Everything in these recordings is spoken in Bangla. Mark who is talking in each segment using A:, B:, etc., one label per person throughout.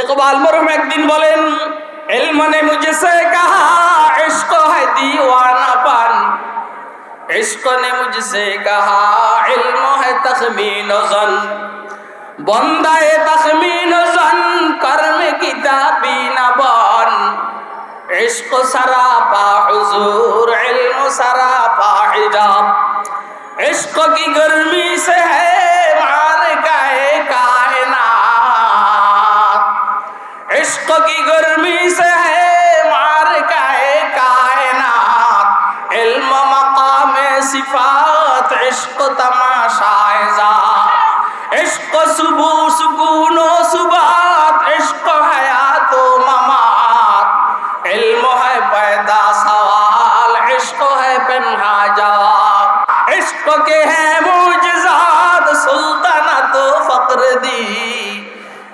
A: इकबाल मरहूम एक दिन बोलेन, इल्म ने मुझसे कहा इश्क है दीवानापन, इश्क ने मुझसे कहा इल्म है तखमीन ज़न, बंदाए तखमीन ज़न कर्म किताबी न बन, इश्क सरापा हुजूर इल्म सरापा हिजाब, इश्क की गर्मी से है मार गए कायनात, इश्क की गर्मी से है मार गए कायनात, इल्म मकाम सिफात इश्क तमाशाए ज़ात, इश्क सुबह सुकून सुबात, इश्क हयात ममात, इल्म है पैदा सवाल, इश्क है पन्हा जवाब, इश्क के हैं मुजज़ात सुल्तानत फक्र दी,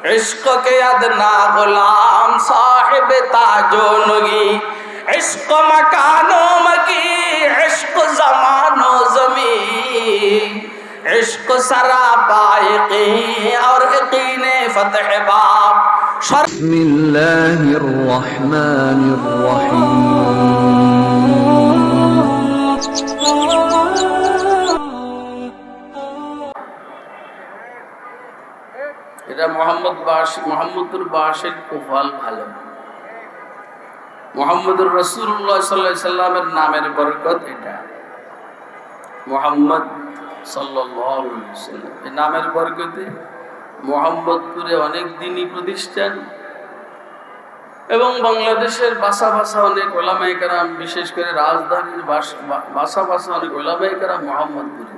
A: इश्क के अदना गुलाम साहिब ताजो नगी, इश्क मकानो मकी इश्क ज़मानो ज़मी, इश्क सरापा यकीन और यकीन फतह बाब। এটা মোহাম্মদুর বাসের কুফল ভালো, মুহাম্মদুর রাসূলুল্লাহ সাল্লাল্লাহু আলাইহি সাল্লামের নামের বরকত এটা মুহাম্মদ সাল্লাল্লাহু আলাইহি ওয়াসাল্লাম, এই নামের বরকতে মোহাম্মদপুরে অনেক দিনই প্রতিষ্ঠান এবং বাংলাদেশের বাসা বাসা অনেক ওলামায়ে কেরাম, বিশেষ করে রাজধানীর বাসা বাসা অনেক ওলামায়ে কেরাম মোহাম্মদপুরে।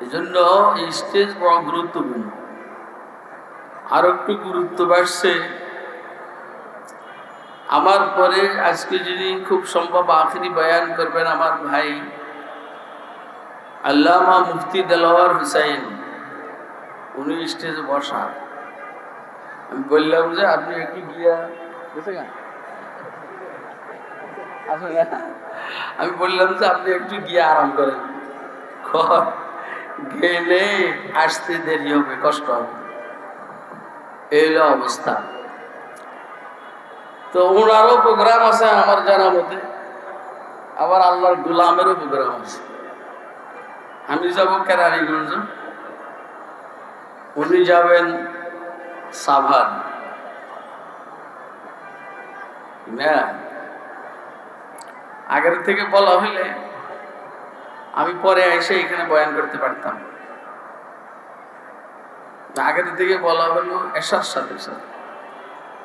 A: এই জন্য এই স্টেজ বড় গুরুত্বপূর্ণ। আর একটু গুরুত্ব বাড়ছে, আমার পরে আজকে যিনি খুব সম্ভব আখেরি বয়ান করবেন আমার ভাই আল্লামা মুফতি দেলাওয়ার হুসাইন, উনি স্টেজে বসা। আমি বললাম যে আপনি একটু গিয়া আমি বললাম যে আপনি একটু গিয়ে আরাম করেন, গেলে আসতে দেরি হবে, কষ্ট হবে, এই অবস্থা। তো ওনারও প্রোগ্রাম আছে আমার জানা মতে, আবার আল্লাহর গোলামেরও প্রোগ্রাম আছে। আমি যাব কেরানীগঞ্জ, উনি যাবেন সাভার না। আগের থেকে বলা হইলে আমি পরে এসে এখানে বয়ান করতে পারতাম, আগের থেকে বলা হলো এসার সাথে সাথে।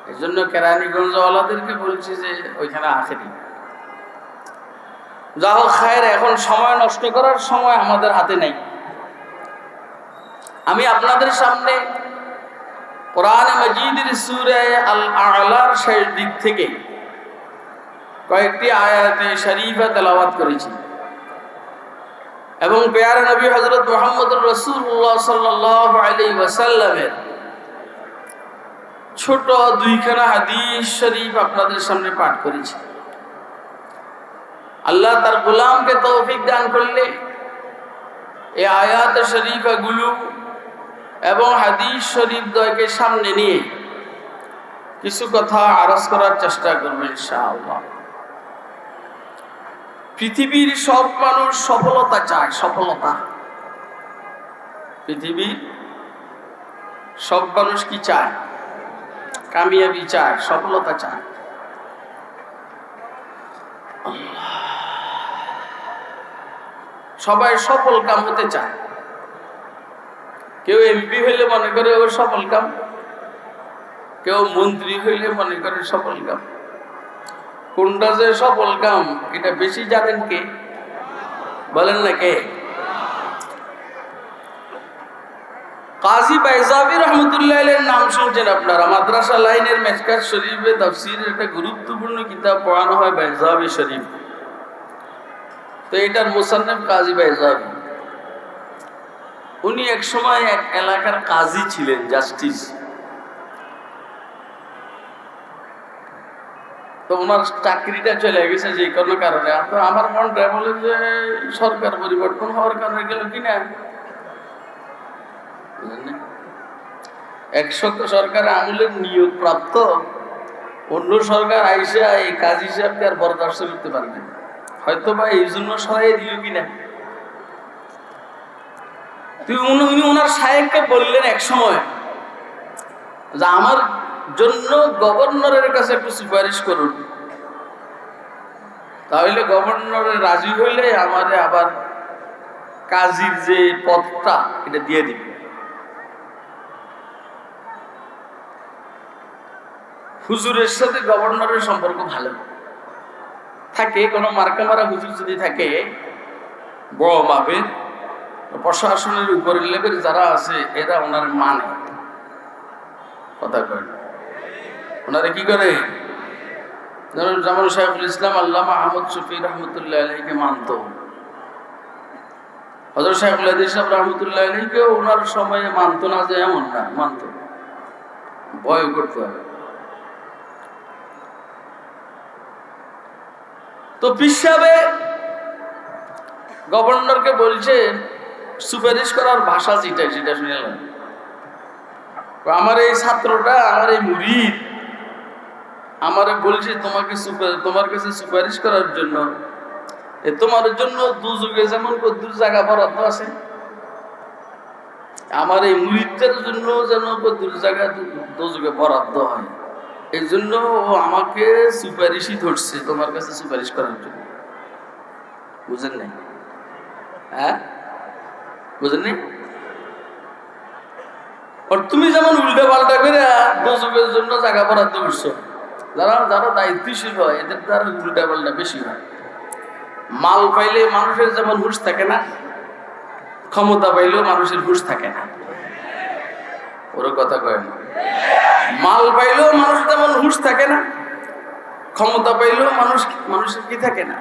A: এই জন্য কেরানীগঞ্জওয়ালাদেরকে বলছি যে ওইখানে আখেরি। যা হোক খায়ের, এখন সময় নষ্ট করার সময় আমাদের হাতে নেই। আমি আপনাদের সামনে কোরআন মাজিদের সূরা আল আ'লার শেষ দিক থেকে কয়েকটি আয়াতে শরীফা তেলাওয়াত করেছি এবং প্যারা নবী হযরত মুহাম্মদুর রাসূলুল্লাহ সাল্লাল্লাহু আলাইহি ওয়াসাল্লামের ছোট দুইখানা হাদিস শরীফ আপনাদের সামনে পাঠ করেছি। আল্লাহ তার গোলামকে তৌফিক দান করলে এই আয়াত শরীফাগুলো এবং হাদিস শরীফ দ্বয়কে সামনে নিয়ে কিছু কথা আরজ করার চেষ্টা করব ইনশাআল্লাহ। পৃথিবীর সব মানুষ সফলতা চায়, সফলতা। পৃথিবীর সব মানুষ কি চায়? কামিয়াবি চায়, সফলতা চায়। সবাই সফল কাম হতে চায়। কেউ এমপি হইলে মনে করে ওর সফল কাম, কেউ মন্ত্রী হইলে মনে করে সফল কাম। কোনটা যে সফল কাম এটা বেশি জানেন কে? বলেন না কে? কাজী বাইজাবি রহমতুল্লাহ আলাইহির নাম শুনছেন আপনারা। মাদ্রাসা লাইনের মেশকাত শরীফে তাফসীরের একটা গুরুত্বপূর্ণ কিতাব পড়ানো হয় বাইজাবি শরীফ। তো এটার মুসান্নিফ কাজী বাইজাবি। উনি এক সময় এক এলাকার কাজী ছিলেন, জাস্টিস। তো ওনার চাকরিটা চলে গেছে যে কোনো কারণে। তো আমার মনটা বলে যে সরকার পরিবর্তন হওয়ার কারণে গেল কিনা। সরকার আমলের নিয়োগ প্রাপ্ত অন্য সরকার আইসা এই কাজ হিসাবকে আর বরদাস্ত করতে পারবে, হয়তো বা এই জন্য সরাই দিল কিনা। উনি ওনার সাহেবকে বললেন এক সময় যে আমার জন্য গভর্নরের কাছে একটু সুপারিশ করুন, তাহলে গভর্নরের রাজি হইলে আমারে আবার কাজীর যে পদটা এটা দিয়ে দিবে। হুজুরের সাথে গভর্নরের সম্পর্ক ভালো থাকে, কোনো মার্কা মারা হুজুর যদি থাকে বড় মাপের, প্রশাসনের উপরের লেভেল যারা আছে এরা ওনার মানে কথা কয় না, ওনারা কি করে, যেমন শাইখুল ইসলাম আল্লামা আহমদ শফি রহমতুল্লাহ আলাইহিকে মানত, হযরত শাইখুল হাদিস সাহেব রহমতুল্লাহ আলাইহিকে ওনার সময়ে মানত না যে এমন না, মানত, ভয় করতে হবে। তো পিসাবে গভর্নরকে বলছে সুপারিশ করার ভাষা যেটা সেটা শুনলাম, আমার এই ছাত্রটা, আমার এই মুরিদ আমারে বলছে তোমার কাছে সুপারিশ করার জন্য, তোমার জন্য দুযুগে যেমন কদ্দুর জায়গা বরাদ্দ আছে, আমার এই মুরিদদের জন্য যেন কদ্দুর জায়গা দুযুগে বরাদ্দ হয়, এই জন্য ও আমাকে সুপারিশই ধরছে তোমার কাছে সুপারিশ করার জন্য। বুঝেন নাই? হ্যাঁ বুঝেন নাই? আর তুমি যেমন উল্টা পাল্টা করে দুযুগের জন্য জায়গা বরাদ্দ করছো, যারা যারা দায়িত্বশীল হয় এদের দ্বারা উল্টা পাল্টা বেশি হয়। মাল পাইলে মানুষের যেমন হুঁশ থাকে না, ক্ষমতা পাইলেও মানুষের হুঁশ থাকে না। ওর কথা কয় না। মাল পাইলেও মানুষ তেমন হুঁশ থাকে না, ক্ষমতা পাইলেও মানুষের কি থাকে না।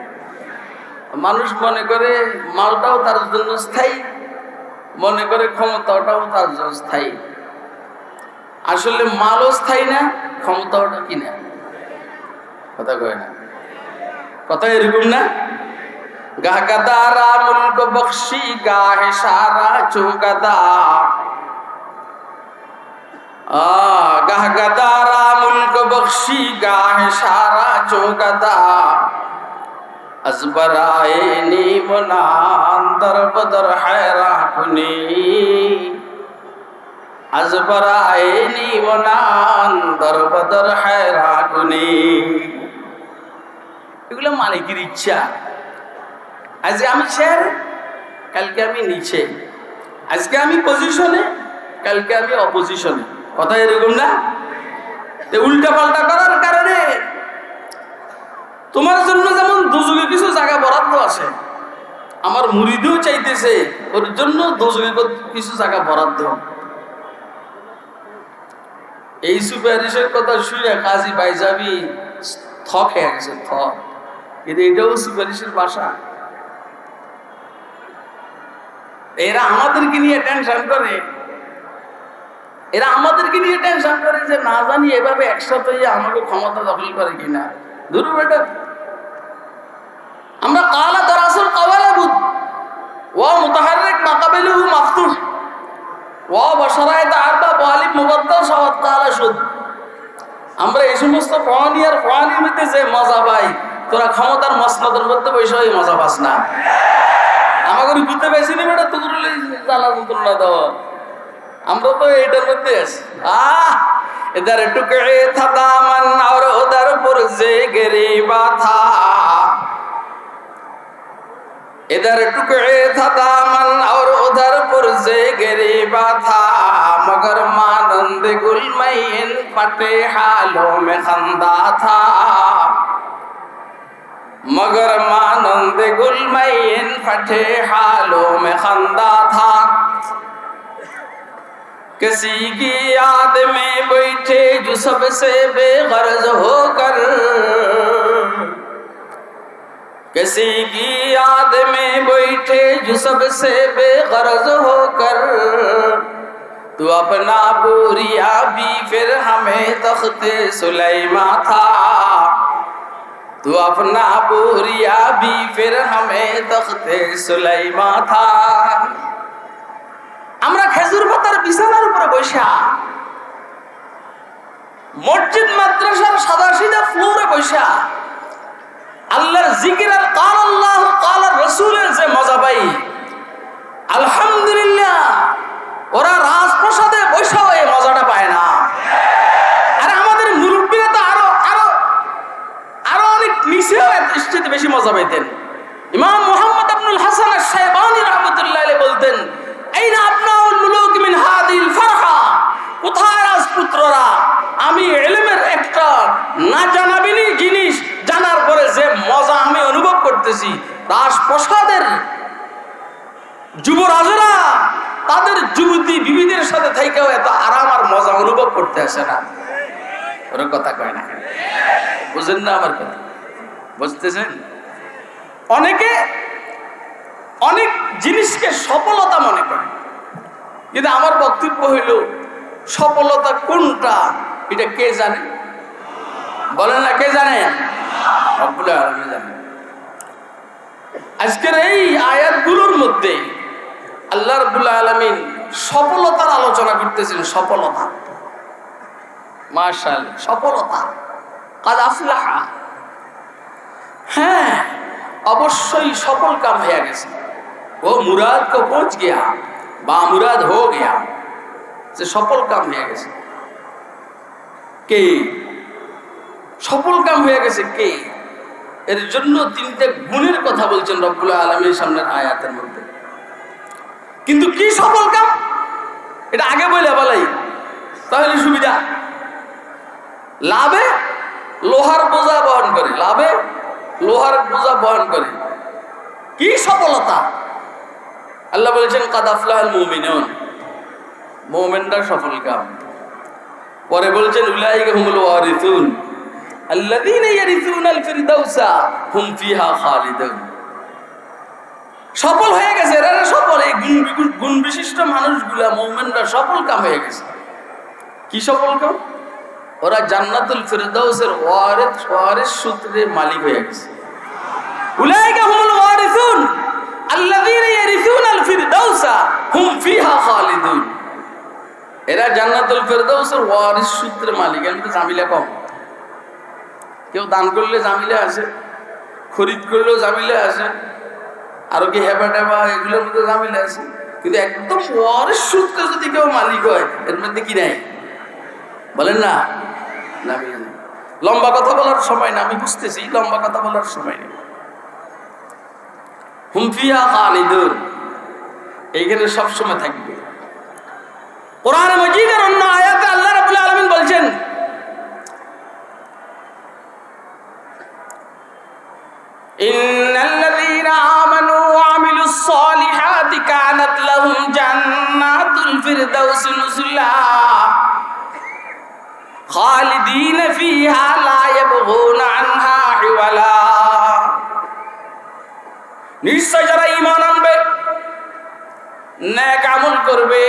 A: মানুষ মনে করে মালটাও তার জন্য স্থায়ী, মনে করে ক্ষমতাটাও তার জন্য স্থায়ী। আসলে মালও স্থায়ী না, ক্ষমতাওটা কি না, কথা কয় না। কথা এরকম না, গাহগাদারা মুলক বখশি গাহে সারা চৌগাদা, গাহগাদারা মুলক বখশি গাহে সারা চৌগাদা, আজবরায়ে নিমনান দরবদর হায়রাকুনি, আজবরায়ে নিমনান দরবদর হায়রাকুনি। এগুলো মালিকের ইচ্ছা। আজকে আমি শের, কালকে আমি নিচে, আজকে আমি পজিশনে, কালকে আমি অপোজিশনে। কথা এরকম না? উল্টা পাল্টা করার কারণে তোমার জন্য যেমন দুযুগে কিছু জায়গা বরাদ্দ আছে, আমার মুরিদও চাইতেছে ওর জন্য দুযুগে কিছু জায়গা বরাদ্দ। এই সুপারিশের কথা শুনে কাজী বাইজাবি থক হয়ে গেছে, থক। কিন্তু এটাও সুপারিশের ভাষা। এরা আমাদেরকে নিয়ে টেনশন করে, এরা আমাদেরকে নিয়ে টেনশন করে যে না জানি এভাবে একসাথে আমাকে ক্ষমতা দখল করে কিনা। ধরু বেটা, আমরা কালা দরাসুল কাওয়ালাবুদ ওয়া মুতাহাররিক মাকাবিলুহু মাফতুহ ওয়া বাশারায়ে তাআব্বা ওয়ালিব মুবাদ্দাল সাওয়াত তাআলা শুদ। আমরা এই সমস্ত ফানি আর ফানির মধ্যে যে মজা পাই, তোরা ক্ষমতার মসনদের মধ্যে বসে ওই মজা পাস না। আমাকে বুঝতে পারছি না বেটা, তোর জ্বালা যন্ত্রণা দেওয়া, আমরা তো এইটার মধ্যে আছি। इधर टुकड़े था दामन और उधर पुरज़े गरीबा था, इधर टुकड़े था दामन और उधर पुरज़े गरीबा था, मगर मानंद गुलमैन फटे हालों में खंदा था, मगर मानंद गुलमैन फटे हालों में खंदा था। किसी की याद में बैठे जो सबसे बेगर्ज होकर, किसी की याद में बैठे जो सबसे बेगर्ज होकर, तू अपना बोरिया भी फिर हमें तख्ते सुलेमा था, तू अपना बोरिया भी फिर हमें तख्ते सुलेमा था। আমরা খেজুর পাতার বিছানার উপরে বসা মসজিদ মাদ্রাসার সাদাসিধা ফ্লোরে বসা আল্লাহর জিকির আর কাল আল্লাহ কাল রাসূলের যে মজা পাই, আলহামদুলিল্লাহ ওরা রাজপ্রাসাদে বৈশাও এই মজাটা পায় না। আর আমাদের মুরব্বীরা তো আরো আরো আরো অনেক নিচেও স্টেজে বেশি মজা পাইতেন। ইমাম মুহাম্মদ ইবনুল হাসান আশ-শাইবানি রাহমাতুল্লাহ আলাইহি বলতেন, আইনা আবনাউল মুলুক মিন হাদিল ফারহা, কোথায় রাজপুত্ররা, আমি ইলমের একটা না জানাবিনি জিনিস জানার পরে যে মজা আমি অনুভব করতেছি, রাজপ্রাসাদের যুবরাজরা তাদের যুবতী বিবিদের সাথে থেকেও এত আরাম আর মজা অনুভব করতে আসে না। ওর কথা কয় না, বুঝেন না আমার কথা? বুঝতেছেন? অনেকে অনেক জিনিসকে সফলতা মনে করে, কিন্তু আমার বক্তব্য হইল সফলতা কোনটা এটা কে জানে? বলেন না, কে জানে? রব্বুল আলামিন জানেন। আজকের এই আয়াতগুলোর মধ্যে আল্লাহ রাব্বুল আলামিন সফলতার আলোচনা করতেছেন। সফলতা, মাশাআল্লাহ, সফলতা, কাদ আফলাহা। হ্যাঁ, অবশ্যই সফল কাম হয়ে গেছে। ও মুরাদ কো পৌঁছ গিয়া, বা মুরাদ হো গিয়া, যে সফল কাম হয়ে গেছে। কে সফল কাম হয়ে গেছে? কে? এর জন্য তিনটে গুণের কথা বলছেন রব্বুল আলামিনের সামনের আয়াতের মধ্যে। কিন্তু কি সফল কাম এটা আগে বলে বলাই তাহলে সুবিধা। লাভে লোহার বোঝা বহন করে, লাভে লোহার বোঝা বহন করে। কি সফলতা? আল্লাহ বলেছেন কাদ আফলাহাল মুমিনুন, মুমিনরা সফল কাম। পরে বলেছেন উলাইকা হুমুল ওয়ারিসুন আল্লাযীনা ইয়ারিসুনাল ফিরদাউসা হুম ফিহা খালিদুন। সফল হয়ে গেছে এরা, সফল। এই গুণ বিশিষ্ট মানুষগুলা মুমিনরা সফল কাম হয়ে গেছে। কি সফল কাম? ওরা জান্নাতুল ফিরদাউসের ওয়ারিস সূত্রে মালিক হয়ে গেছে। উলাইকা হুমুল ওয়ারিসুন আল্লাযীনা ইয়ারিসুনাল ফিরদাউসা হুম ফিহা খালিদুন। এরা জান্নাতুল ফিরদাউসের ওয়ারিস সূত্রে মালিক। এমনি জামিলা কম। কেউ দান করলে জামিলা আছে, খরিদ করলেও জামিলা আছে, আরো কি হেবা টেবা এগুলোর মধ্যে জামিলা আছে। কিন্তু একদম ওয়ারিস সূত্রে যদি কেউ মালিক হয়, এর মধ্যে কি নাই? বলেন না, জামিলা নেই। লম্বা কথা বলার সময় না, আমি বুঝতেছি, লম্বা কথা বলার সময় নেই। হুম ফিহা খালিদুন, এইখানে সবসময় থাকবে। কোরআন মাজিদের অন্য আয়াতে আল্লাহ রাব্বুল আলামিন বলছেন, ইন্নাল্লাযীনা আমানু ওয়া আমিলুস সালিহাতি কানাত লাহুম জান্নাতুল ফিরদাউসি নুজুলা খালিদিনা ফিহা লা ইয়াবগুনা আনহা হিওয়ালা। নিশ্চয় যারা ঈমান আনবে, নেক আমল করবে,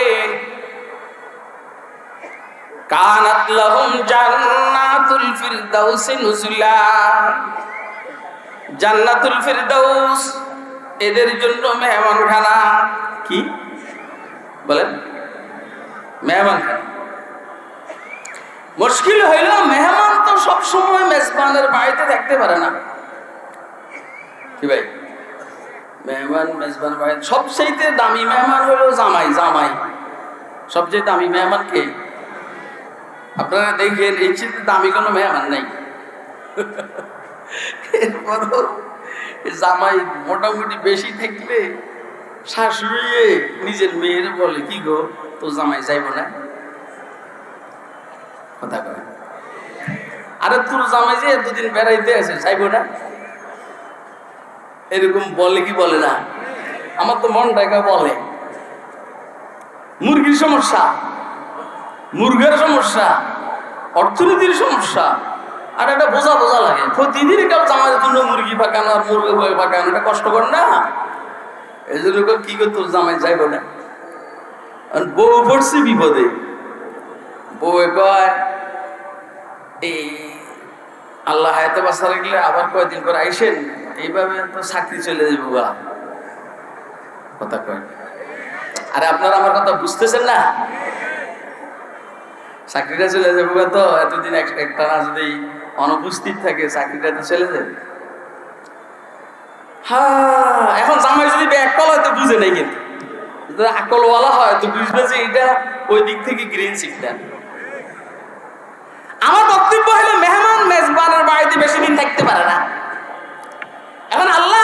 A: কানাত লাহুম জান্নাতুল ফিরদাউসি নুজুলা, জান্নাতুল ফিরদাউস এদের জন্য মেহমানখানা। কি বলেন? মেহমানখানা। মুশকিল হইল মেহমান তো সব সময় মেজবানের বাড়িতে থাকতে পারে না। কি ভাই? মেহমান মেজবানের বাড়িতে সবচেয়ে দামি মেহমান হলো জামাই। জামাই সবচেয়ে দামি মেহমান কে? আপনারা দেখেন, এই চেয়ে দামি কোনো মেহমান নাই। এরপরও জামাই মোটামুটি বেশি থাকলে শাশুড়ি নিজের মেয়ের বলে, কি গো তো জামাই যাইব না? কথা কয়, আরে তোর জামাই যে এতদিন বেড়াইতে আছে, যাইব না? এরকম বলে কি বলে না? আমার তো মন ডাকা বলে। মুরগির সমস্যা, মুরগের সমস্যা, অর্থনীতির সমস্যা, আর একটা বোঝা বোঝা লাগে। প্রতিদিন কাল জামাইয়ের জন্য মুরগি পাকানো আর মুরগি পাকানো, এটা কষ্টকর না? এই জন্য কি করতো, জামাই যাইব না। বউ পড়ছে বিপদে। বউ কয়, এই আল্লাহ হায়াতে বাঁচা রাখলে আবার কয়দিন পর আইসেন, এইভাবে তো চাকরি চলে যাবো গা। কথা কয়। আরে আপনারা আমার কথা বুঝতেছেন না? চাকরিটা চলে যাবে তো, এতদিন একটা না যদি অনুপস্থিত থাকে চাকরিটা তো চলে যাবে। হ্যাঁ, এখন জামাই যদি ব্যাককল হয়তো বুঝে নেই, কিন্তু আকলওয়ালা হয় তো বুঝবে যে এটা ওই দিক থেকে গ্রিন সিগন্যাল। আমার বক্তব্য হলো মেহমান মেজবানের বাড়িতে বেশি দিন থাকতে পারে না। এখন আল্লাহ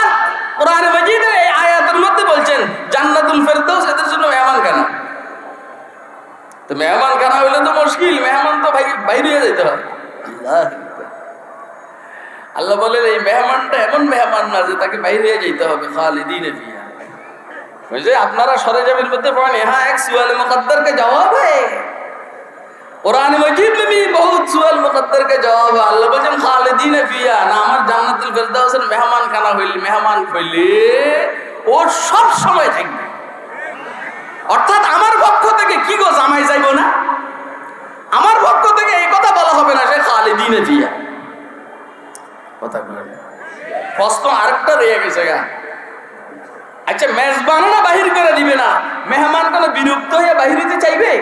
A: কোরআনে মাজিদের এই আয়াতের মধ্যে বলছেন জান্নাতুল ফেরদাউস এদের জন্য মেহমান খানা। তো মেহমান খানা হইলে তো মুশকিল, মেহমান তো বাইরে হয়ে যেতে হবে। আল্লাহ বলেন এই মেহমানটা এমন মেহমান না যে তাকে বাইরে হয়ে যেতে হবে, খালিদিন ফিহা। ওই যে আপনারা সরেজামির মধ্যে পড়েন, হ্যাঁ এক সুয়াল মুকদ্দর का जवाब है, कुरान मजीद में भी बहुत सुआल मुकद्दर का जवाब है। আল্লাহ বলেন খালিদিন ফিহা, না আমার জান্নাতুল ফেরদাউসের মেহমান খানা হইলে, মেহমান হইলে ও সব সময় থাকবে। অর্থাৎ আমার পক্ষ থেকে কি গো জামাই যাইবো না, আমার পক্ষ থেকে এই কথা বলা হবে না সে খালিদিন ফিহা। কথা বলেন প্রশ্ন আরেকটা রয়ে গেছে গা। আচ্ছা মেজবানরা বাহির করে দিবে না, মেহমান কোন বিরক্ত হয়ে বাহির হতে চাইবে?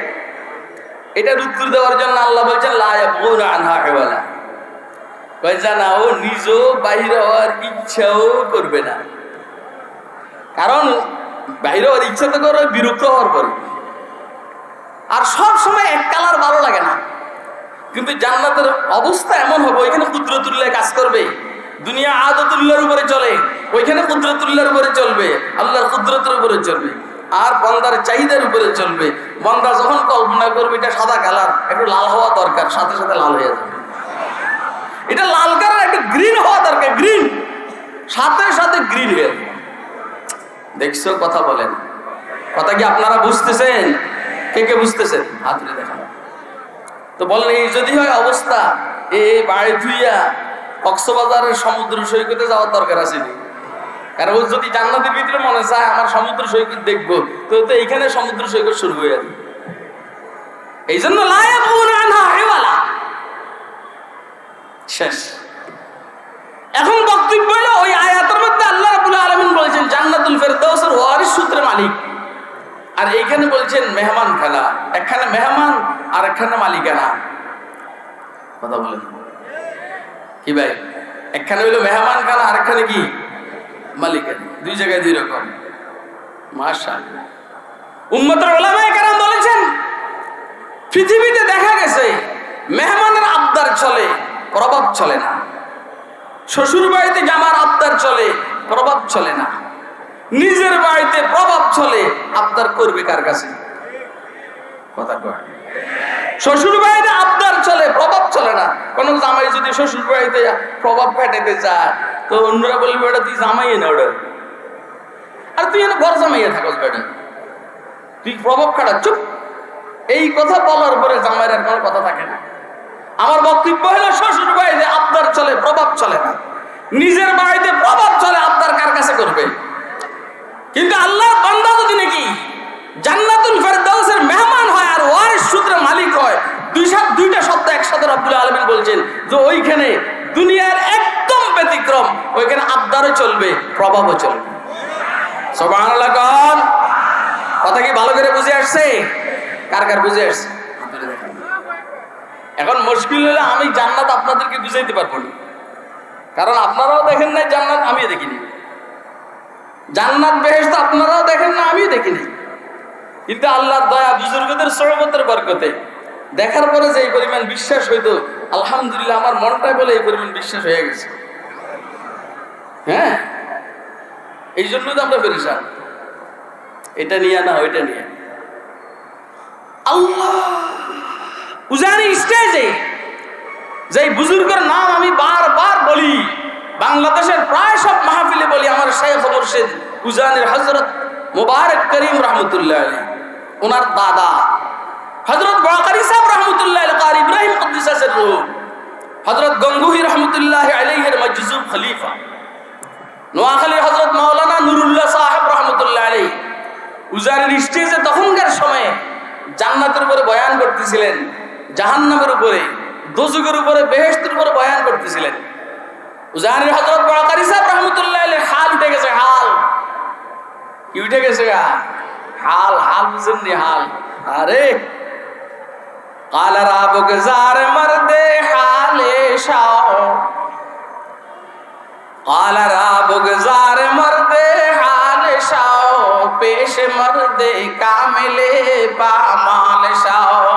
A: এটার উত্তর দেওয়ার জন্য আল্লাহ বলছেন লা ইয়াবগুনা আনহা হিওয়ালা, কইছে না ও নিজেও বাহির হওয়ার ইচ্ছাও করবে না। কারণ বাহির হওয়ার ইচ্ছা তো করে বিরক্ত হওয়ার পরে। আর সব সময় এক কালার ভালো লাগে না, কিন্তু জান্নাতের অবস্থা এমন হবে ওইখানে কুদরতুল্লাহ কাজ করবে। দুনিয়া আদতুল্লাহর উপরে চলে, ওইখানে কুদরতুল্লাহর উপরে চলবে, আল্লাহর কুদরতের উপরে চলবে, আর বান্দার চাহিদার উপরে চলবে। বান্দা যখন কল্পনা করবে এটা সাদা কালার, একটু লাল হওয়া দরকার, সাথে সাথে লাল হয়ে যাবে। এটা লাল কালার একটু গ্রিন হওয়া দরকার, গ্রিন, সাথে সাথে গ্রিন হয়ে যাবে। দেখছো কথা বলেন, কথা কি আপনারা বুঝতেছেন? কে কে বুঝতেছেন হাত তুলে দেখান। তো বলেন এই যদি হয় অবস্থা, এই বাড়ি ধুইয়া কক্সবাজারের সমুদ্র সৈকতে যাওয়ার দরকার আছে নি? কারণ ও যদি জান্নাতের ভিতরে মনে চায় আমার সমুদ্র সৈকত দেখবো, তো এইখানে সমুদ্র সৈকত শুরু হয়ে যাবে। এই জন্য লা ইয়াবগুনা আনহা হিওয়ালা, শেষ। এখন বক্তব্য হলো ওই আয়াতের মধ্যে আল্লাহ রাব্বুল আলামিন বলেছেন জান্নাতুল ফেরদাউসের ওয়ারিস সূত্রে মালিক, আর এইখানে বলছেন মেহমান খানা। একখানে মেহমান আর একখানে মালিকানা। কথা বলেন কি ভাই? একখানে হইলো মেহমান খানা, আর একখানে কি মালিকানা। দুই জায়গায় দুই রকম। মাশাআল্লাহ। উম্মতের উলামায়ে কেরাম বলেছেন পৃথিবীতে দেখা গেছে মেহমানের আবদার চলে, প্রভাব চলে না। শ্বশুর বাড়িতে জামার আবদার চলে, প্রভাব চলে না। নিজের বাড়িতে প্রভাব চলে, আবদার করবে কার কাছে? কথা কয়। শ্বশুর বাড়িতে আবদার চলে, প্রভাব চলে না। কোন জামাই যদি শ্বশুর বাড়িতে প্রভাব খাটাইতে চায় তো অন্যরা বলবে ওটা তুই জামাই না, ওটা আর তুই এনে ঘর জামাইয়া থাকস, বেটা তুই প্রভাব খাটা, চুপ। এই কথা বলার পরে জামাইয়ের আর কোনো কথা থাকে না। আমার বক্তব্য হলো শ্বশুর বাড়িতে আবদার চলে, প্রভাব চলে না। নিজের বাড়িতে প্রভাব চলে, আবদার কার কাছে করবে? কিন্তু আল্লাহ বান্দা যদি নাকি জান্নাতুল ফেরদাউসের মেহমান হয় আর ওয়ারিস সূত্রে মালিক হয়, দুইটা শব্দ একসাথে রব্বুল আলামিন বলছেন যে ওইখানে দুনিয়ার একদম ব্যতিক্রম, ওইখানে আবদারও চলবে, প্রভাবও চলবে। সুবহানাল্লাহ। কোন কথা কি ভালো করে বুঝে আসছে? কার কার বুঝে আসছে? এখন মুশকিল হলো আমি জান্নাত আপনাদেরকে বুঝাইতে পারবো না, কারণ আপনারাও দেখেন নাই জান্নাত, আমিও দেখিনি। জান্নাত বেহেশত আপনারাও দেখেন না, আমিও দেখিনি। কিন্তু আল্লাহর দয়া, বুজুর্গদের সহবতের বরকতে দেখার পরে যে এই পরিমাণ বিশ্বাস হইতো, আলহামদুলিল্লাহ আমার মনটাই বলে এই পরিমাণ বিশ্বাস হয়ে গেছে। হ্যাঁ, এই জন্য তো আমরা পেরেশান, এটা নিয়ে না ওইটা নিয়ে। আল্লাহ উজানি স্টেজে যে বুজুর্গের নাম আমি বারবার বলি, বাংলাদেশের প্রায় সব মাহফিলে বলি, আমার শাইখ মুর্শিদ উজানির হযরত মুবারক করিম রহমতুল্লাহ আলাইহি, ওনার দাদা হযরত বাকারি সাহেব রহমতুল্লাহ আলাইহি, কারি ইব্রাহিম কুদ্দুসাসের রূহ, হযরত গঙ্গুহি রহমতুল্লাহ আলাইহির মজজুব খলিফা, নোয়াখালী হযরত মাওলানা নুরুল্লাহ সাহেব রহমতুল্লাহ আলাইহি উজানির স্টেজে তখনকার সময়ে জান্নাতের উপরে বয়ান করতেছিলেন, জাহান্নামের উপরে, দোজখের উপরে, বেহেশতের উপরে বয়ান করতেছিলেন। উজানির হযরত বাকারি সাহেব রহমতুল্লাহ আলাইহি হাল উঠে গেছে, হাল কি উঠে গেছে গা, হাল, হাল বুঝেননি? হাল, আরে कालरा बुगजार मर्दे हाले शाओ, कालरा बुगजार मर्दे हाले शाओ, पेश मर्दे कामिले पामाल शाओ।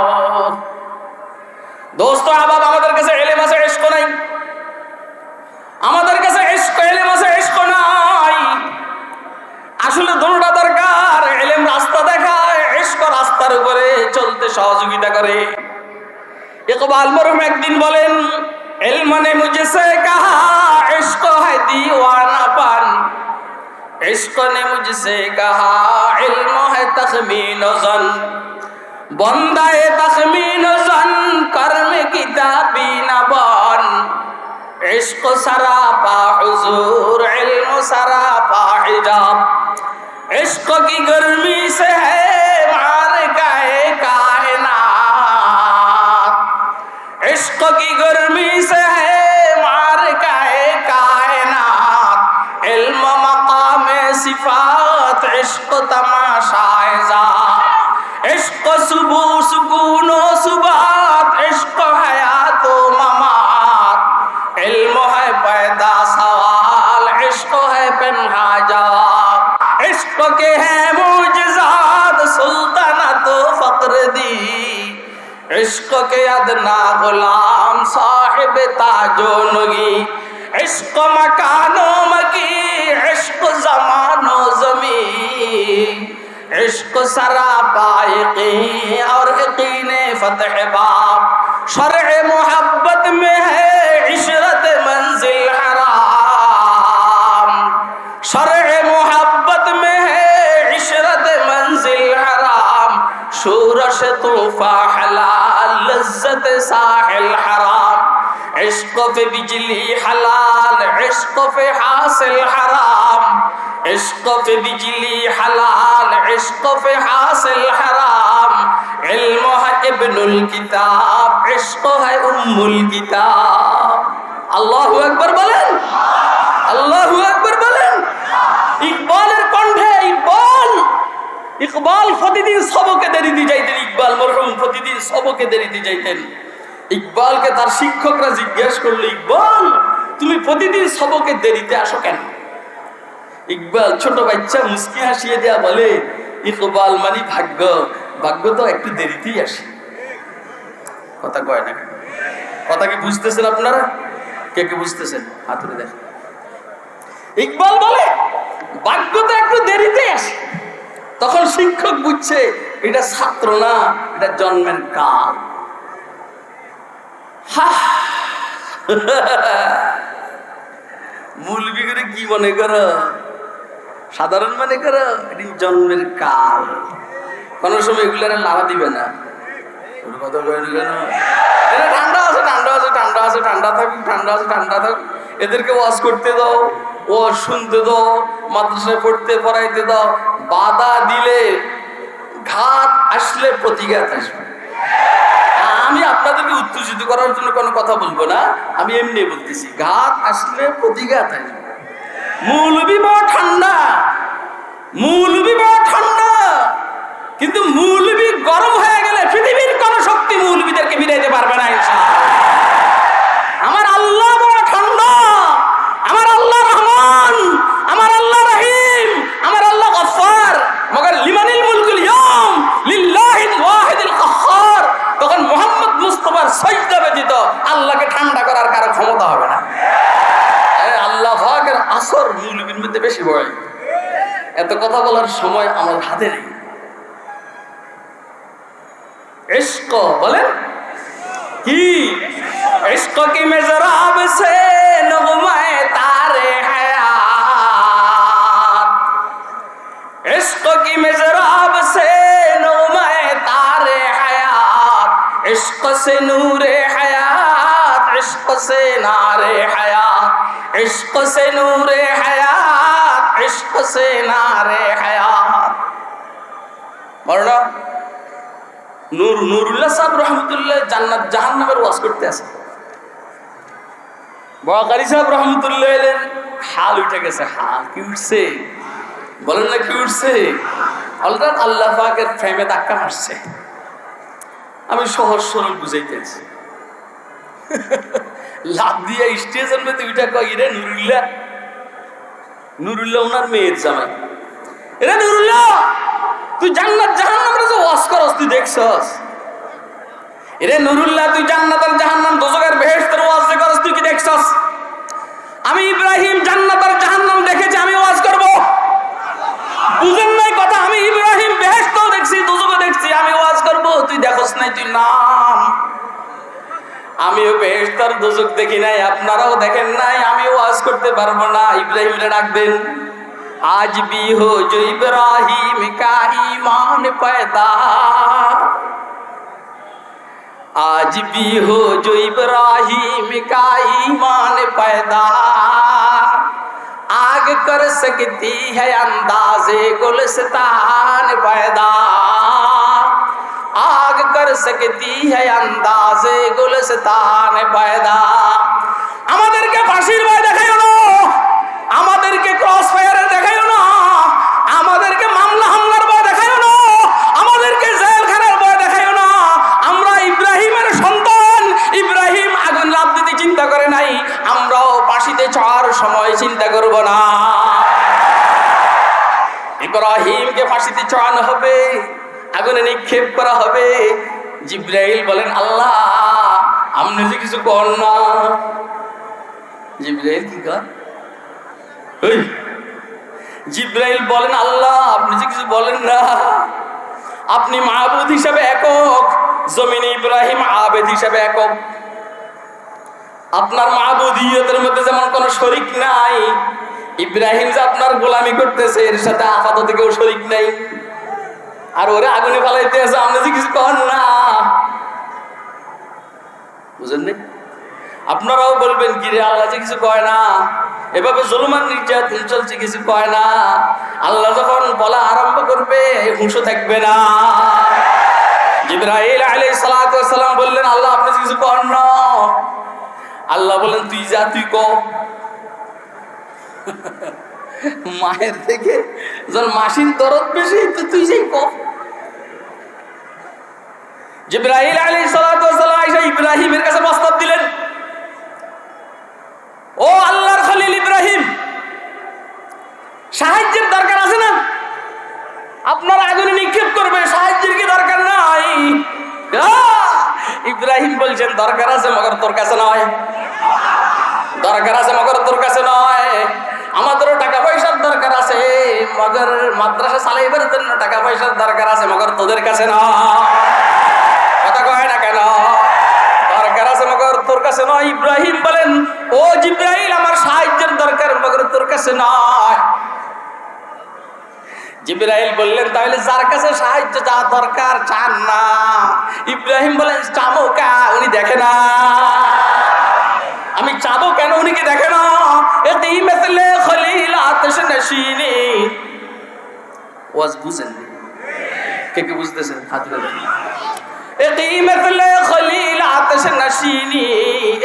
A: दोस्तों अब আমাদের কাছে ইলম আছে, ইশক নাই। আমাদের কাছে ইশক, ইলম আছে, ইশক নাই। আসলে দুটোটা দরকার। ইলম রাস্তা দেখায়, ইশক রাস্তার উপরে চলতে সহযোগিতা করে। ইকবাল মরহুম একদিন বলেন, ইলম ने मुझसे कहा इश्क है दीवानापन, इश्क ने मुझसे कहा इल्म है तखमीन ज़न, बंदा है तखमीन ज़न कर्म किताबी न बन, इश्क सरापा हुजूर इल्म सरापा हिजाब, इश्क की गर्मी से है मार गए कायनात, इश्क की गर्मी से है मार गए कायनात, इल्म मकाम सिफात इश्क तमाशाए ज़ात, इश्क सुबह सुकून सुबात, इश्क हयात ममात, इल्म है पैदा सवाल, इश्क है पन्हा जवाब, इश्क के हैं मुजज़ात सुल्तानत फक्र दी, इश्क के अदना गुलाम साहिब ताजो नगी, इश्क मकानो मकी इश्क ज़मानो ज़मी, इश्क सरापा यकीन और यकीन फतह बाब, शरअ मोहब्बत में है इशरत मंजिल हराम, शरअ मोहब्बत में है इशरत मंजिल हराम, शूरश तूफा हलाल लज्जत साहिल हराम, इश्क पे बिजली हलाल इश्क पे हासिल हराम, इश्क पे बिजली हलाल इश्क पे हासिल हराम, इल्म है इब्नुल किताब इश्क है उम्मुल किताब। আল্লাহু আকবার বলেন, আল্লাহু আকবার বলেন। ইকবালের কণ্ঠে ইকবাল প্রতিদিন সবকে দেরিতে যাইতেন। ইকবাল মরহুম প্রতিদিন সবকে দেরিতে যাইতেন। ইকবালকে তার শিক্ষকরা জিজ্ঞেস করলো, ইকবাল তুমি প্রতিদিন সবকে দেরিতে আসো কেন? ইকবাল ছোট বাচ্চা মুস্কি হাসিয়ে দেয়া বলে, ইকবাল মানে ভাগ্য, ভাগ্য তো একটু দেরিতেই আসে। কথা কয় না, কথা কি বুঝতেছেন আপনারা? কে কে বুঝতেছেন হাত তুলে দেখেন। ইকবাল বলে ভাগ্য তো একটু দেরিতেই আসে। তখন শিক্ষক বুঝছে এটা ছাত্র না, এটা জন্মের কাল। মৌলবি করে কি মনে করো? সাধারণ মনে করো? এটি জন্মের কাল। কোন সময় এগুলো লাড়া দিবে না। ঠান্ডা আছে, ঠান্ডা আছে, ঠান্ডা আছে, ঠান্ডা থাকুক, ঠান্ডা আছে, ঠান্ডা থাকুক। এদেরকে ওয়াজ করতে দাও, ওয়াজ শুনতে দাও, মাদ্রাসায় পড়তে পড়াইতে দাও। বাধা দিলে ঘাত আসলে প্রতিঘাত আসবে। আমি আপনাদেরকে উত্তেজিত করার জন্য কোনো কথা বলবো না, আমি এমনি বলতেছি, ঘাত আসলে প্রতিঘাত আসবে। মৌলবি বড় ঠান্ডা, মৌলবি বড় ঠান্ডা, কিন্তু মৌলবি গরম হয়ে গেলে পৃথিবীর কোন শক্তি মৌলবিদেরকে বিদাইতে পারবে না ইনশাআল্লাহ। আমার আল্লাহ বড় ঠান্ডা, আমার আল্লাহ রহমান, আমার আল্লাহ রহিম, আমার আল্লাহ গফফার। মগর লিমানিল মুলকুল ইয়াউম লিল্লাহিল ওয়াহিদিল কাহ্হার। তখন মুহাম্মদ মুস্তাফার সাজদা ব্যতীত আল্লাহকে ঠান্ডা করার কারো ক্ষমতা হবে না। আল্লাহ পাকের আসর মৌলবীর মধ্যে বেশি বয়। এত কথা বলার সময় আমার হাতে নেই। इश्क बोले कि इश्क की मेजराब से नगमाए तारे हयात, इश्क की मेजराब से नगमाए तारे हयात, इश्क से नूरे हयात, इश्क से नारे हयात, इश्क से नूरे हयात, इश्क से नारे हयात। मरना নুরুল্লাহ সাহেব রহমতুল্লাহ জান্নাত জাহান্নামের ওয়াজ করতে আছে। বকারি সাহেব রহমতুল্লাহ এলেন, হাল উঠে গেছে। হাল কি উঠছে বলেন না, কি উঠছে? হঠাৎ আল্লাহ পাকের ফ্রেমে ধাক্কা মারছে। আমি সহজ সরল বুঝাইতেছি। লাভ দিয়ে স্টেশন মধ্যে ওইটা কয়, রে নুরুল্লাহ, নুরুল্লাহ ওনার মেয়ের জামাই, রে নুরুল্লাহ তুই জান্নাত জাহান্নামের যে ওয়াজ করস তুই দেখছস? রে নুরুল্লাহ তুই জান্নাত আর জাহান্নাম দোজখের বেহেশতের ওয়াজ যে করস তুই কি দেখছস? আমি ইব্রাহিম জান্নাত আর জাহান্নাম দেখেছি, আমি ওয়াজ করব? বুঝেন নাই কথা? আমি ইব্রাহিম বেহেশতও দেখছি দোজখও দেখছি, আমি ওয়াজ করব? তুই দেখছস নাই, তুই নাম। আমিও বেহেশত আর দোজখ দেখি নাই, আপনারাও দেখেন নাই, আমি ওয়াজ করতে পারবো না। ইব্রাহিমরে ডাকবেন, আজ भी हो जो इब्राहिम का ईमान पैदा, आज भी हो जो इब्राहिम का ईमान पैदा, आग कर सकती है अंदाज़े गुलस्तान पैदा, आग कर सकती है अंदाज़े गुलस्तान पैदा। আমাদেরকে ফাঁসির ভয় দেখাইও না, আমাদেরকে ক্রস ফায়ারে দেখাইও না, আমাদেরকে মামলা হামলার ভয় দেখাইও না, আমাদেরকে জেলখানার ভয় দেখাইও না। আমরা ইব্রাহিমের সন্তান, ইব্রাহিম আগুন লাফ দিতে চিন্তা করে নাই, আমরাও ফাঁসিতে চড়ার সময় চিন্তা করব না। ইব্রাহিমকে ফাঁসিতে চড়ানো হবে, আগুনে নিক্ষেপ করা হবে। জিব্রাইল বলেন, আল্লাহ আপনি যে কিছু কর না। জিব্রাইল কি কর? জিব্রাইল বলেন, আল্লাহ আপনি যে কিছু বলেন না। আপনি মাহবুদ হিসাবে একক, জমিনে ইব্রাহিম আবেদ হিসাবে একক। আপনার মাহবুদিয়তের মধ্যে যেমন কোনো শরিক নাই, ইব্রাহিম যে আপনার গোলামি করতেছে এর সাথে আপাতত কেউ শরিক নাই। আর ওরে আগুনে ফালাইতে আছে, আপনি যে কিছু কর না। বুঝেননি? আপনারাও বলবেন, গিরে আল্লাহ যে কিছু কয় না, এভাবে জুলুমান নির্যাতন চলছে, কিছু কয় না। আল্লাহ যখন বলা আরম্ভ করবে হুঁশও থাকবে না। জিবরাইল আলাইহিস সালাতু ওয়াস সালাম বললেন, আল্লাহ আপনি কিছু কর না। আল্লাহ বলেন, তুই যা, তুই ক। মায়ের থেকে যখন মাসির দরদ বেশি, তো তুই যাই ক। জিবরাইল আলাইহিস সালাতু ওয়াস সালাম আয়েশা ইব্রাহিমের কাছে প্রস্তাব দিলেন, ও আল্লাহর খলিল ইব্রাহিম, সাহায্যের দরকার আছে না? আপনার আগুনে নিক্ষেপ করবে, সাহায্যের কি দরকার নাই? ইব্রাহিম বলছেন, দরকার আছে মগর তোর কাছে নয়, দরকার আছে মগর তোর কাছে নয়। আমাদেরও টাকা পয়সার দরকার আছে, মগর মাদ্রাসা চালাইবার জন্য টাকা পয়সার দরকার আছে, মগর তোদের কাছে নয়। কথা কয় না কেন? দরকার আছে মগর তোর কাছে নয়। ইব্রাহিম বলেন, ও জিব্রাইল আমার সাহায্যের দরকার, মগর তোর কাছে নয়। জিব্রাইল বললেন, তাহলে যার কাছে সাহায্য যা দরকার চান না। ইব্রাহিম বলেন, চাবো কা? উনি দেখে না। আমি চাবো কেন? উনি কি দেখে না? এই মেসলে খলিল আতশ নশিনি। ওয়াজ বুঝেন? কে কে বুঝতেছেন? হাত তুলে দেন। এই মেসলে খলিল আতশ নশিনি,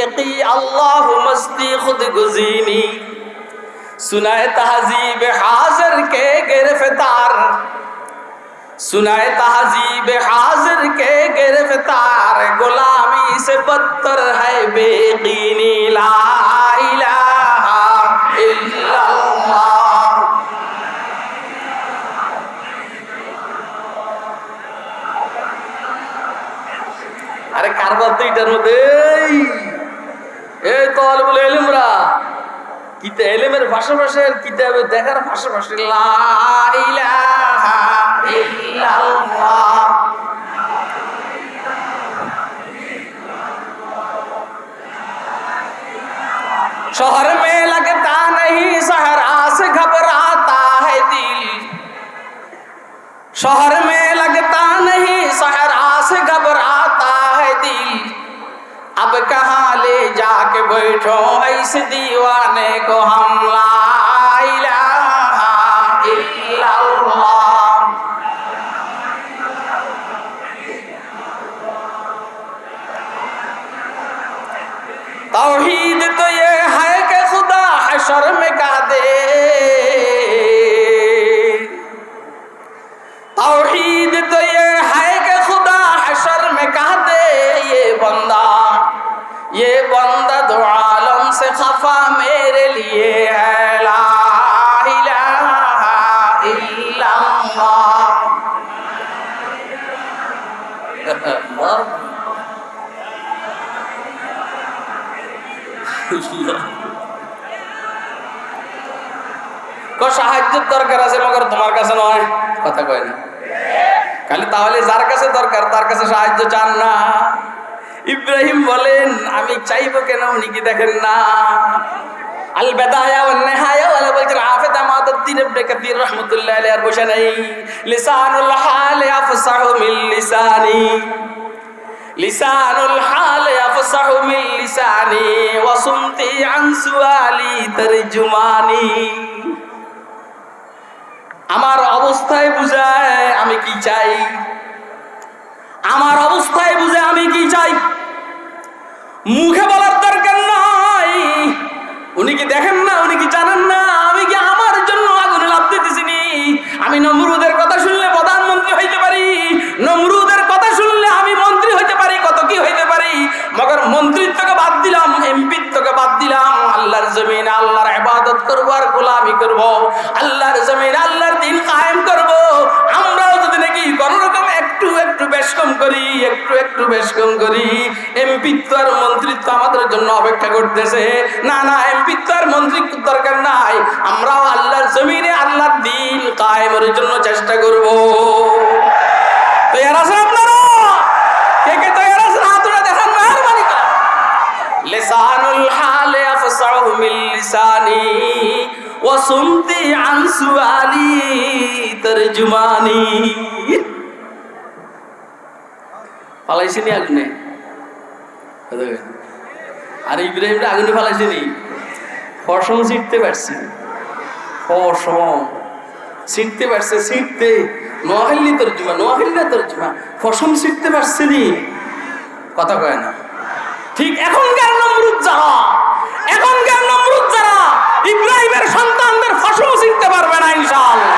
A: এই আল্লাহ মস্তি খুদ গুজিনি। सुनाए तहजीब हाजिर के गिरफ्तार, सुनाए तहजीब हाजिर के गिरफ्तार, गुलामी से बदतर है बेकीनी ला इलाहा इल्लल्लाह। अरे कारबार तो इटार मধ্যে এই তালিবুল ইলমরা কিতাব ইলমের পাশাপাশি কিতাবে দেখার পাশাপাশি লা ইলাহা ইল্লাল্লাহ। शहर में लगता नहीं सहरा से घबराता है दिल, शहर में लगता नहीं सहरा से घबराता है दिल, अब कहाँ ले जाके बैठो ऐसे दीवाने को हम ला इलाहा इल्लल्लाह। तौहीद तो ये है कि खुदा हशर में कह दे, तौहीद तो ये है कि खुदा हशर में कह ये बंदा दो आलम से खफा मेरे लिए है ला इलाहा इल्लल्लाह। সাহায্যের দরকার আছে মগর তোমার কাছে নয়, কথা কয় না খালি। তাহলে যার কাছে দরকার তার কাছে সাহায্য চান না। ইব্রাহিম বলেন আমি চাইবো কেন, উনি কি দেখেন না? আল বিদায়া ওয়ান নিহায়া ওয়ালা বলছেন হাফেজ আমাদউদ্দিন ইবনে কাসির রাহমাতুল্লাহ আলাইহি আর বসে নাই লিসানুল হাল আফসাহু মিন লিসানি, লিসানুল হাল আফসাহু মিন লিসানি ওয়া সুমতি আন সুআলি তারজুমানি। আমার অবস্থায় বুঝায় আমি কি চাই, আমার অবস্থায় বুঝে আমি কি চাই, মুখে বলার দরকার নাই। উনি কি দেখেন না, উনি কি জানেন না আমি কি আমার জন্য আগুনে লাফ দিতেছি? আমি নমরুদের কথা শুনলে প্রধানমন্ত্রী হইতে পারি, নমরুদের কথা শুনলে আমি মন্ত্রী হইতে পারি, কত কি হইতে পারি। মগর মন্ত্রিত্বকে বাদ দিলাম, এমপিত্বকে বাদ দিলাম, আল্লাহর জমিনে আল্লাহর ইবাদত করব আর গোলামি করব, আল্লাহর জমিনে আল্লাহর দ্বীন কায়েম করব। আমরাও যদি নাকি কোন রকম একটু একটু বেশ কম করি, একটু একটু বেশ কম করি, এমপিত্ব আর মন্ত্রিত্ব আমাদের জন্য অপেক্ষা করতেছে। না না, এমপিত্ব আর মন্ত্রিত্ব দরকার নাই, আমরাও আল্লাহর জমিনে আল্লাহর দ্বীন কায়েমের জন্য চেষ্টা করব। তৈরি আছেন আপনারা? কে কে তৈরি আছেন? হাতটা দেখান মেহেরবানি করে। লিসানুল হাল আফসাহু মিন লিসানি ওয়া সুমতি আন সুআলি তারজুমানি। ফালাইছিনি আগুনে, আর ইব্রাহিমটা আগুনে ফালাইছিনি, ফসম ছিটতে পারছি, ফসম ছিটতে পারছে, ছিটতে নোয়াখালী তর্জমা, নোয়াখালী না তর্জমা, ফসম ছিটতে পারছেনি, কথা কয় না। ঠিক এখনকার নমরুদ যারা, এখনকার নমরুদ যারা ইব্রাহিমের সন্তানদের ফসম ছিটতে পারবে না ইনশাআল্লাহ।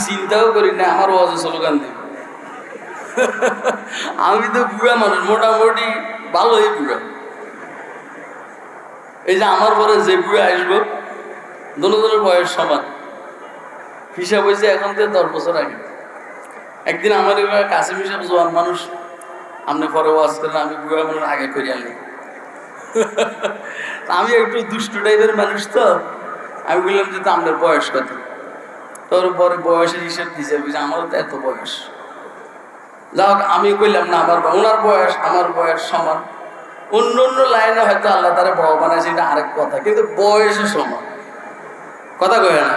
A: চিন্তাও করি না আমার ওয়াজে স্লোগান দিব। আমি তো বুড়া মানুষ, মোটামুটি ভালোই বুড়া। এই যে আমার পরে যে বুড়া আসবো, দুজনের বয়স সমান, হিসাব হয়েছে এখন থেকে 10 বছর আগে। একদিন আমার কাসিম হিসাব জোয়ান মানুষ, আপনি পরে ওয়াজ করেন, আমি বুড়া মানুষ আগে করে আনলি। আমি একটু দুষ্টু টাইপের মানুষ, তো আমি বললাম যে আপনার বয়স কত? তোর পরে বয়সের হিসেব দিছে, বুঝে আমারও তো এত বয়স। যাই হোক, আমি কইলাম না আমার ওনার বয়স আমার বয়স সমান। অন্য অন্য লাইনে হয়তো আল্লাহ তারা বড় বানাইছে, এটা আরেক কথা, কিন্তু বয়সে সমান, কথা কয় না।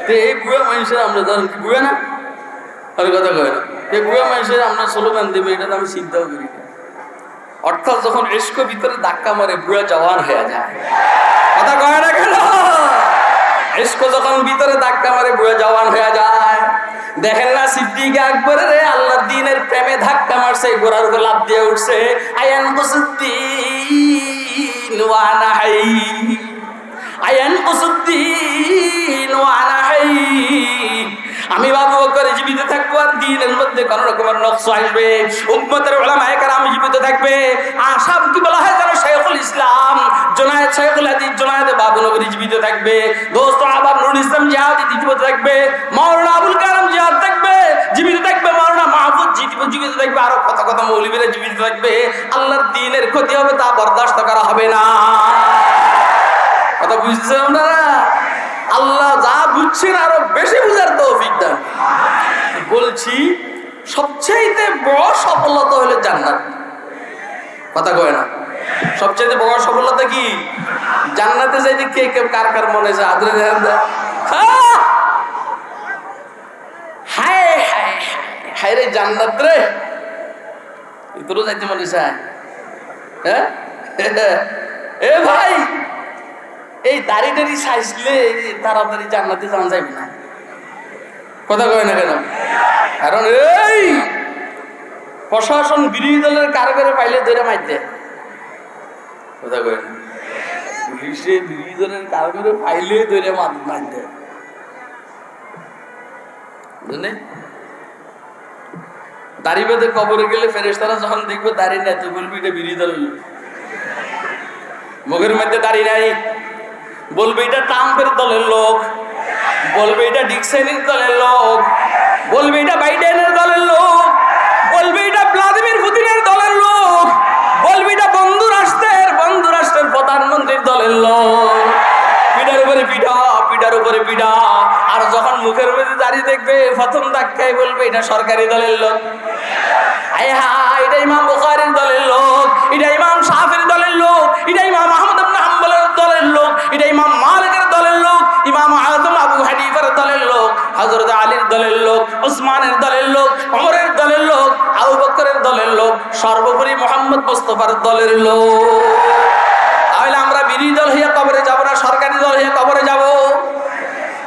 A: তো এই বুড়া মানুষের আমরা ধরেন কি বুড়া না, আর কথা কয় না, এই বুড়া মানুষের আমরা স্লোগান দেবো, এটা তো আমি চিন্তাও করি না। অর্থাৎ যখন এসকো ভিতরে ধাক্কা মারে বুড়া জওয়ান হয়ে যায়, কথা কয় না কেন? এসকো যখন ভিতরে ধাক্কা মারে বুড়া জওয়ান হয়ে যায়। দেখেন না সিদ্দিক আকবরের আল্লাহর দ্বীনের প্রেমে ধাক্কা মারছে, গোড়ার উপর লাফ দিয়ে উঠছে, আয়ান কুসুদ্দিন ওয়া আনা হাই, আয়ান কুসুদ্দিন ওয়া আনা হাই। আমি আবু বকর জীবিত থাকবো আর দ্বীনের মধ্যে কোন রকমের নকশ আসবে, উম্মতের উলামায়ে কেরাম জীবিত থাকবে। আসাব কি বলা হয় যেন শাইখুল ইসলাম জুনায়েদ, শাইখুল হাদিস জুনায়েদ বাবুনগরী জীবিত থাকবে, দোস্ত আবার নুরুল ইসলাম জিহাদি জীবিত থাকবে, মাওলানা আবুল কালাম জিহাদ থাকবে, জীবিত থাকবে, মাওলানা মাহফুজ জীবিত থাকবে, আরো কত কত মৌলবীরা জীবিত থাকবে। আল্লাহর দ্বীনের ক্ষতি হবে, তা বরদাস্ত করা হবে না। কথা বুঝছেন আপনারা? আল্লাহ যা বুঝছেন আরো বেশি বুঝার তৌফিক দেন। বলছি সবচেয়ে বড় সফলতা হলো জান্নাত, কথা কয় না? সবচেয়ে বড় সফলতা কি? জান্নাতে যাইতে কে কে কার কার মনে যায় আদরে দেন। হায় হায় হায় রে জান্নাত রে, তোরও যাইতে মনে চায়? হ্যাঁ এ ভাই, এই দাড়ি টাড়ি সাইজলে তাড়াতাড়ি জান্নাতে যাওয়া যাবে না, কথা কয় না কেন? কারণ এই প্রশাসন বিরোধী দলের কারো পাইলে ধরে মারতে কথা কয় না, পুলিশে বিরোধী দলের কারো পাইলে ধরে মারতে বুঝলে। দাড়ি বেঁধে কবরে গেলে ফেরেশতারা যখন দেখবে দাড়ি নাই, তুই বলবি এটা বিরোধী দলের লোক। মুখের মধ্যে দাড়ি নাই, বলবে এটা ট্রাম্পের দলের লোক, বলবে এটা ডিকসেনের দলের লোক, বলবে এটা বাইডেনের দলের লোক, বলবে এটা ভ্লাদিমির পুতিনের দলের লোক, বলবে এটা বন্ধু রাষ্ট্রের প্রধানমন্ত্রীর দলের লোক। পিঠার উপরে পিঠা, পিঠার উপরে পিঠা। আর যখন মুখের মধ্যে দাড়ি দেখবে প্রথম ধাক্কায় বলবে এটা সরকারি দলের লোক। আয় হায়, এটা ইমাম বুখারীর দলের লোক, এটা ইমাম শাফির দলের লোক, এটা ইমাম আহমদ ইবনে হাম্বলের দলের লোক, এটা ইমাম মালিকের দলের লোক, ইমাম আযম আবু হানিফার দলের লোক, হযরত আলীর দলের লোক, উসমানের দলের লোক, ওমরের দলের লোক, আবু বকরের দলের লোক, সর্বোপরি মুহাম্মদ মুস্তাফার দলের লোক। তাহলে আমরা বিরোধী দল হয়ে কবরে যাব না সরকারি দল হয়ে কবরে যাব?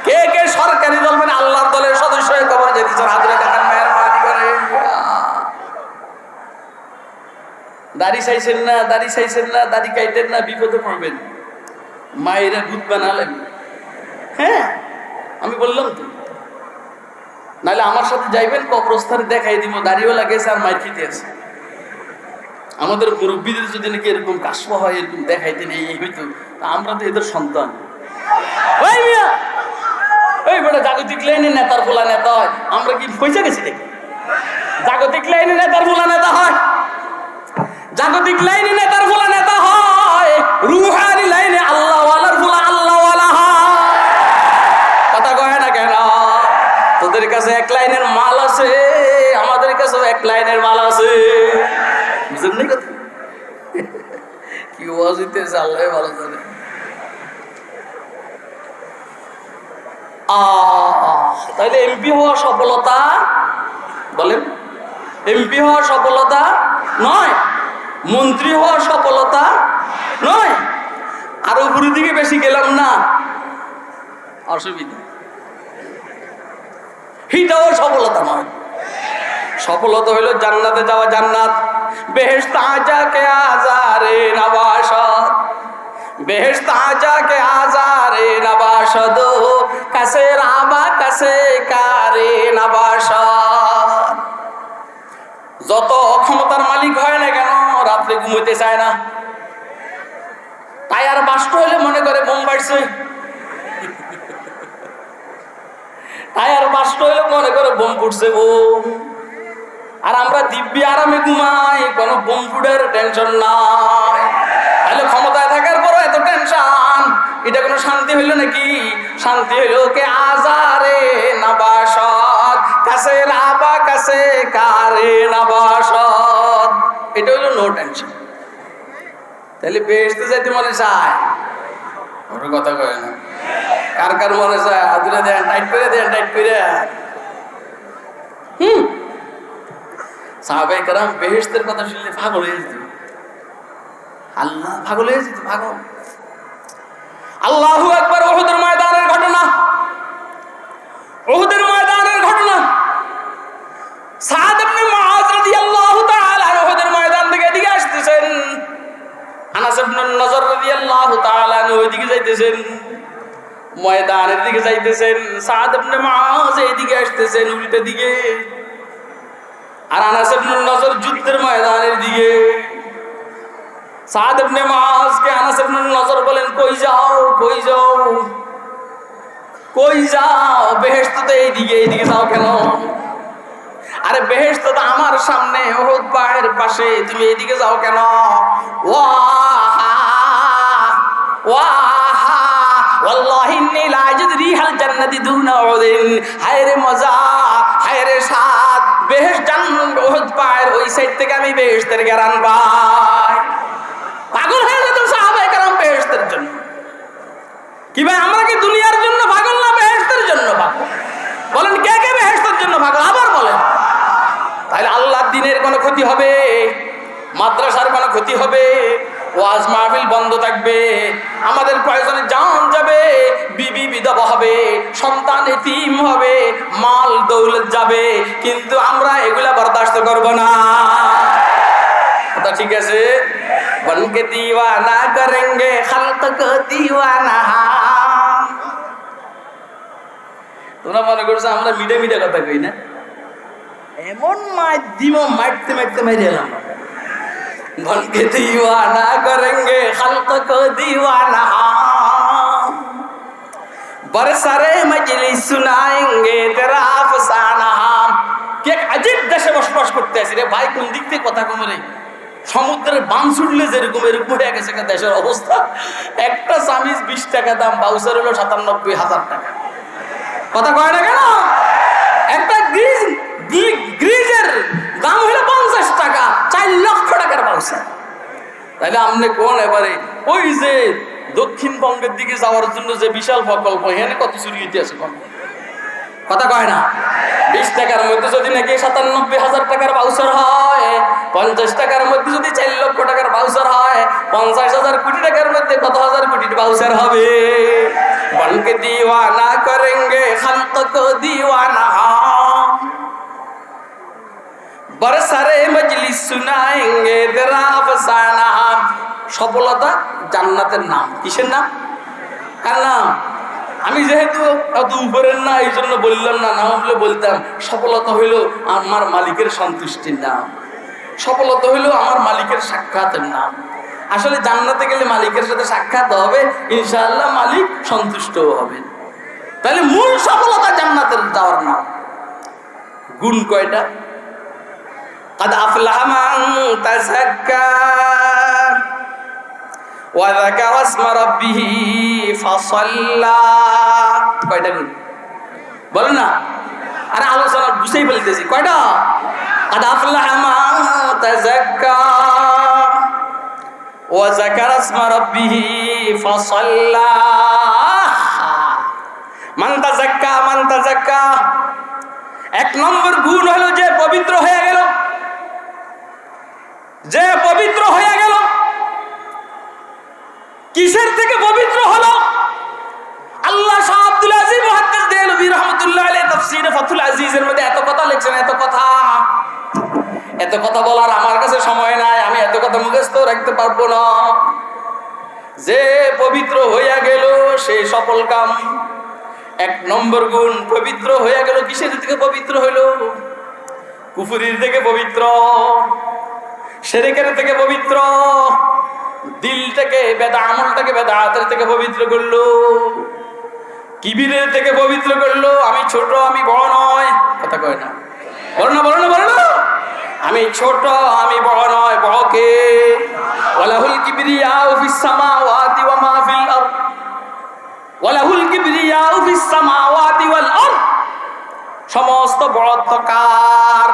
A: কে কে সরকারি দল মানে আল্লাহর দলের সদস্য হয়ে কবরে যেতে চান? হাত তুলে দেখান, মেহেরবানি করে। দাড়ি চাইছেন না, দাড়ি চাইছেন না, দাড়ি কাইতেন না, বিপদে পড়বেন, মায়েরা ভূত বানালেন। হ্যাঁ, আমি বললাম তো, নাহলে আমার সাথে যাইবেন, কবরস্থানে দেখাই দিব দাড়িও লাগেছে আর মাইর খেতে আছে। আমাদের মুরব্বীদের যদি নাকি এরকম কাশফা হয়, এরকম দেখাইতেন, এই হইতো, আমরা তো এদের সন্তান। ওই মিয়া, ওই বেটা জাগতিক লাইনে নেতার বলা নেতা হয়, আমরা কি পয়সা গেছি দেখি? জাগতিক লাইনে নেতার বলা নেতা হয়, জাগতিক লাইনে নেতার বলা নেতা হয়, রুহানি লাইনে আল্লাহওয়ালার বলা আল্লাহওয়ালা হয়। কথা কয় না কেন? তোদের কাছে এক লাইনের মাল আছে, আমাদের কাছেও এক লাইনের মাল আছে। বুঝলেন না কথা? কি ওয়াজ হইতেছে আল্লাহ ভালো জানে। তাইলে এমপি হওয়া সফলতা, বলেন, এমপি হওয়া সফলতা নয়, মন্ত্রী হওয়া সফলতা নয়। আরো উপরের দিকে বেশি গেলাম না, অসুবিধা, এটাও সফলতা নয়। সফলতা হইল জান্নাতে যাওয়া, জান্নাত। বেহেশত আজাকে আজারে নবাশত, বেহেশত আজাকে আজারে নবাশত, কাছে রাবা কাছে কারে নবাশত। যত ক্ষমতার মালিক হয় না কেন, রাত্রে ঘুমোতে চায় না। টায়ার বাস্ট হইলে মনে করে বোম বাড়ছে, টায়ার বাস্ট হইলে মনে করে বোম ফুটছে বোম। আর আমরা দিব্যি আরামে ঘুমাই, কোনো বোম ফুটের টেনশন নাই। তাহলে ক্ষমতায় থাকার পরও এত টেনশন, এটা কোনো শান্তি হইল নাকি? শান্তি হইল কে আজারে নবাশত, কাছে রাবা কাছে কারে নবাশত, এটা হইল নো টেনশন। তাহলে বেহেশতে যাইতে মনে চায়? ওর কথা কয় না, কার কার মনে চায়? আদুরে দেন, টাইট করে দেন, টাইট করে। সাহাবায়ে কেরাম বেহেশতের কথা শুনলে পাগল হয়ে যেত, আল্লাহ পাগল হয়ে যেত, পাগল। আল্লাহু আকবার। উহুদের ময়দানের ঘটনা, উহুদের ময়দানের ঘটনা। সাদ ইবনে মুআয রাদিয়াল্লাহু তাআলা উহুদের ময়দান থেকে এদিকে আসতেছেন, আনাস ইবনে নজর রাদিয়াল্লাহু তাআলা ওইদিকে যাইতেছেন, ময়দানের দিকে যাইতেছেন। সাদ ইবনে মুআয এইদিকে আসতেছেন উল্টো দিকে, আর আনাস ইবনে নজর যুদ্ধের ময়দানের দিকে। সাদ ইবনে মুআযকে আনাস ইবনে নজর বলেন, কই যাও, কই যাও, কই যাও? বেহেশত তো এইদিকে, এইদিকে যাও কেন? আরে বেহেশত তো আমার সামনে, উহুদ পাহাড়ের পাশে, তুমি এইদিকে যাও কেন? ওয়াহা ওয়াহা ওয়াল্লাহি ইন্নী লা আজিদু রিহাল জান্নাতি দুনা উহুদিন। হায় রে মজা, হায় রে স্বাদ, বেহেশত জান্নাত উহুদ পাহাড় ওই সাইড থেকে আমি বেহেশতের ঘ্রাণ পাই। পাগল হয়ে যেত সাহাবায়ে কেরাম বেহেশতের জন্য। কি ভাই, আমরা কি দুনিয়ার জন্য পাগল না বেহেশতের জন্য পাগল? বলেন কে কে বেহেশতের জন্য পাগল? আবার বলেন। তাহলে আল্লাহর দ্বীনের কোনো ক্ষতি হবে, মাদ্রাসার কোনো ক্ষতি হবে, ওয়াজ মাহফিল বন্ধ থাকবে, আমাদের প্রয়োজনে জান যাবে, বিবি বিধবা হবে, সন্তান এতিম হবে, মাল দৌলত যাবে, কিন্তু আমরা এগুলা বরদাস্ত করব না। কথা ঠিক আছে? বনকে দিওয়ানা করেঙ্গে খালক কো দিওয়ানা। তোমরা মনে করছো আমরা মিডে মিডে কথা কই না? এমন মারতে মারতে মেরে এলাম। বনকে দিওয়ানা করেঙ্গে খালক কো দিওয়ানা, বরসারে মজলিস সুনাएंगे तेरा अफसाना। কে আজীব দেশে বসবাস করতে আসি রে ভাই, কোন দিক থেকে কথা কম রে? সমুদ্রের বান ছুটলে যেরকম এরকম হয়ে গেছে দেশের অবস্থা। একটা চামিচ 20 টাকা দাম, বাউসার হলো 97,000 টাকা। কথা কয় না কেন? একটা গ্রিজের দাম হলো 50 টাকা, 4 লক্ষ টাকার বাউসার। তাইলে আপনি কোন এবারে ওই যে দক্ষিণবঙ্গের দিকে যাওয়ার জন্য যে বিশাল প্রকল্প, এখানে কত চুরি হইতে আছে? কথা কয় না? 20 টাকার মধ্যে যদি নাকি 97,000 টাকার বাউচার হয়, 50 টাকার মধ্যে যদি 4 লক্ষ টাকার বাউচার হয়, 50,000 কোটি টাকার মধ্যে কত হাজার কোটির বাউচার হবে? বনকে দিওয়ানা করেঙ্গে খালক কো দিওয়ানা, বরসারে মজলিস সুনাएंगे तेरा अफसाना। সফলতা জান্নাতের নাম। কিসের নাম? কার নাম? আমি যেহেতু এত উপরের না, এই জন্য বললাম না, নাম বলে বলতাম। সফলতা হইল আমার মালিকের সন্তুষ্টির নাম, সফলতা হইল আমার মালিকের সাক্ষাতের নাম। আসলে জান্নাতে গেলে মালিকের সাথে সাক্ষাৎ হবে, ইনশাআল্লাহ মালিক সন্তুষ্টও হবে। তাহলে মূল সফলতা জান্নাতের যাওয়ার নাম। গুণ কয়টা? قد أفلح من تزكى وذكر اسم ربه فصلى। কয়টা গুণ বলেন না? আরে আলোচনা বুঝেই ফেলতেছি। কয়টা? قد أفلح من تزكى وذكر اسم ربه فصلى। من تزكى এক নম্বর গুণ হলো যে পবিত্র হয়ে গেল। যে পবিত্র হয়ে গেল, কিসের থেকে পবিত্র হলো? আল্লাহ শাহ আব্দুল আজিজ মুহাদ্দিস দেহলভী রাহমাতুল্লাহ আলাইহি তাফসীরে ফাতুল আজিজের মধ্যে এত কথা লিখছেন। এত কথা বলার আমার কাছে সময় নাই, আমি এত কথা মুখস্থ রাখতে পারবো না। যে পবিত্র হইয়া গেল সে সফল কাম। এক নম্বর গুণ পবিত্র হইয়া গেল। কিসের থেকে পবিত্র হইল? কুফরির থেকে পবিত্র, শিরকের থেকে পবিত্র, দিলটাকে আমলটাকে বেদাতের থেকে পবিত্র করলো, কিবিরের থেকে পবিত্র করলো। আমি ছোট, আমি বড় নয়। কথা কয় না? বড় না, বড় না, বড় না। আমি ছোট, আমি বড় নয়। বড় কে? ওয়ালাহুল কিবরিয়াউ ফিস সামাওয়াতি ওয়া মা ফিল আরদ, ওয়ালাহুল কিবরিয়াউ ফিস সামাওয়াতি ওয়াল আরদ। সমস্ত বড়ত্ব কার?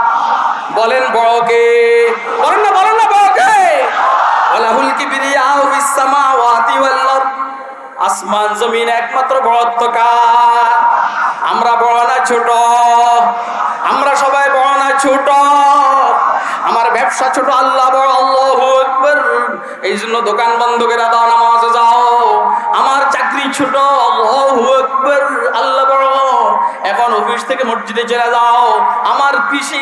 A: বলেন বড় কে? বলেন না, বলেন না, বড় কে? ওয়ালাহুল কিবরিয়াউ ফিস সামাওয়াতি ওয়াল আরদ। আসমান জমিন একমাত্র বড়ত্ব কার? আমরা বড় না ছোট? আমরা সবাই বড় না ছোট? আমার ব্যবসা ছোট, আল্লাহ বড়। আল্লাহু আকবার। এই জন্য দোকান বন্ধ করে দাও, নামাজে যাও। আমার চাকরি ছোট, আল্লাহু আকবার, আল্লাহ বড়। এখন অফিস থেকে মসজিদে চলে যাও। আমার কৃষি